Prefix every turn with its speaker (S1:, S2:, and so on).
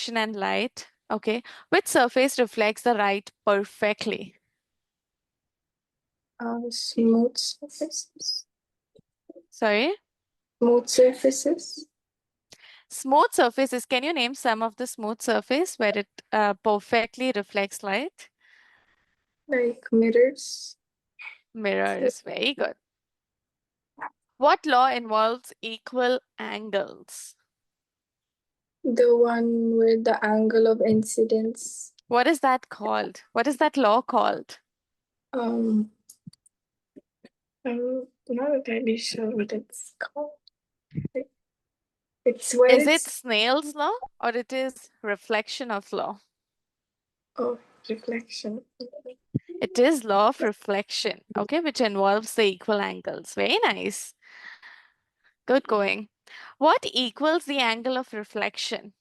S1: reflection and light. Okay. Which surface reflects the light perfectly?
S2: Smooth surfaces.
S1: Sorry?
S2: Smooth surfaces.
S1: Smooth surfaces. Can you name some of the smooth surface where it perfectly reflects light?
S2: Like mirrors.
S1: Mirrors. Very good. What law involves equal angles?
S2: The one with the angle of incidence.
S1: What is that called? What is that law called?
S2: I'm not entirely sure what it's called. It's where
S1: Is it
S2: it's
S1: Snell's law or it is reflection of law?
S2: reflection.
S1: It is law of reflection, okay, which involves the equal angles. Very nice. Good going. What equals the angle of reflection?